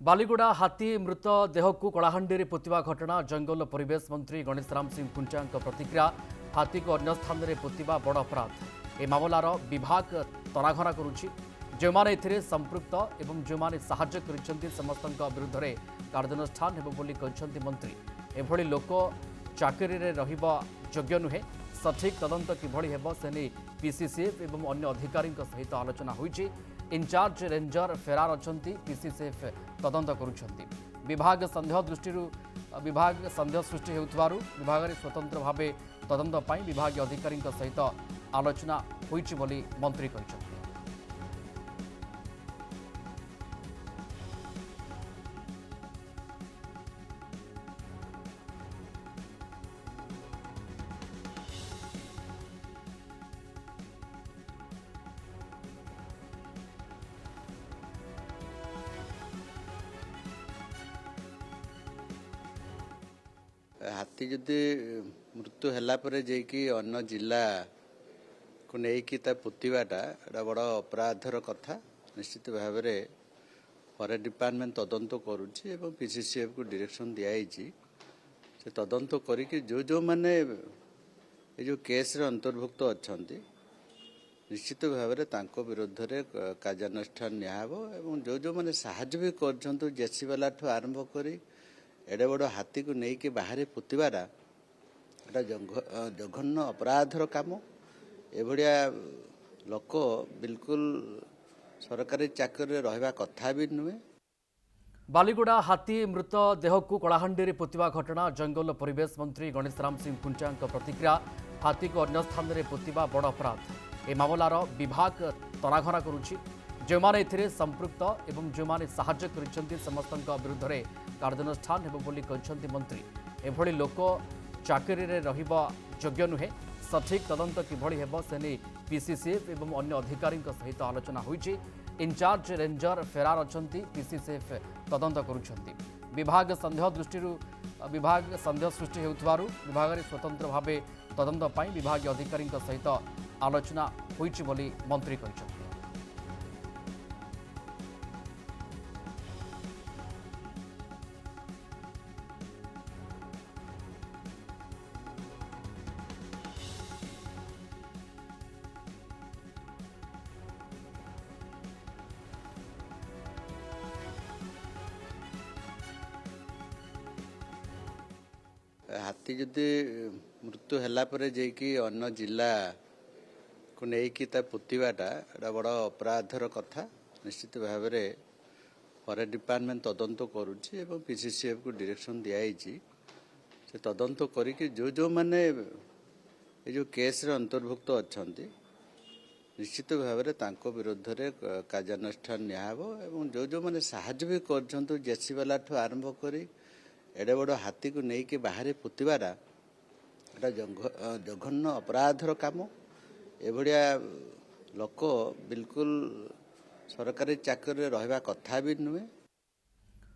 बालीगुड़ा हाथी मृत देह को कलाहांडी पोतिबा घटना जंगल और परिवेश मंत्री गणेश राम सिंह कुंचा प्रतिक्रिया हाथी को अन्य स्थान में पोतिबा बड़ अपराध ए मामलार विभाग तनाघना करुच्ची जो मैंने संपृक्त एवं जो मैंने साहाय्य कर समस्त विरुद्ध में कार्यानुष्ठान होगी मंत्री एभली लोक चाकरी योग्य नुहे सठिक तदंत किभली हेब से नहीं पीसीसीएफ एवं अन्य अधिकारी सहित आलोचना होईची। इंचार्ज रेंजर फेरार अछंती पीसीसीएफ तदंत करुछंती। विभाग संदेह सृष्टि हेउथबारु विभाग स्वतंत्र भावे तदंत पाई विभाग अधिकारी सहित आलोचना होईची बोली मंत्री कहिछंती। हाथी जदि मृत्यु है जेकि अन्य जिला को लेकिन पोतवाटा एटा बड़ अपराधर कथा। निश्चित भाव में फॉरेस्ट डिपार्टमेंट तदंत करुच्ची एवं पीसीसीएफ को डायरेक्शन दिखाई से तदंत करिकि जो माने ये जो केस रे अंतर्भुक्त अच्छा निश्चित भाव में विरुद्ध में कार्यानुष्ठान नियाहब एवं जो माने साहाय्य भी कर जेसी वाला ठू आरंभ करी एडे बड़ हाथी को लेकिन बाहर पोतवाटा एटा जघन्य अपराधर काम। एभलिया लोक बिल्कुल सरकारी चाकरी रहा कथा भी नुहे। बालीगुड़ा हाथी मृत देह को कलाहांडी पोतिबा घटना जंगल और परिवेश मंत्री गणेश राम सिंह कुंचा प्रतिक्रिया हाथी को अन्य स्थान में पोतिबा बड़ अपराध ए मामलार विभाग तनाघना करुच्ची जो मैंने संपृक्त एवं जो मैंने साहाय्य कर समस्त विरुद्ध में कार्यानुष्ठान होगी मंत्री एभली लोक चाकरी योग्य नुहे सठिक तदंत किभली हेब से नहीं पीसीसीएफ एवं अन्य अधिकारी सहित आलोचना होईची। इंचार्ज रेंजर फेरार अछंती पीसीसीएफ तदंत करुछंती। विभाग संदेह सृष्टि हेउथबारु विभाग स्वतंत्र भावे तदंत पाई विभाग अधिकारी सहित आलोचना होईची बोली मंत्री कहिछंती। हाथी जदि मृत्यु है जेकि अन्य जिला को लेकिन पोतवाटा एटा बड़ अपराधर कथा। निश्चित भाव में फॉरेस्ट डिपार्टमेंट तदंत करुच्ची एवं पीसीसीएफ को डायरेक्शन दिखाई से तदंत करिकि जो माने ये जो केस रे अंतर्भुक्त अच्छा निश्चित भाव में विरुद्ध में कार्यानुष्ठान नियाहब एवं जो माने साहाय्य भी कर जेसी वाला ठू आरंभ करी एडे बड़ हाथी को लेकिन बाहर पोतवाटा एटा जघन्य अपराधर काम। एभलिया लोक बिल्कुल सरकारी चाकरी रहा कथा भी नुहे।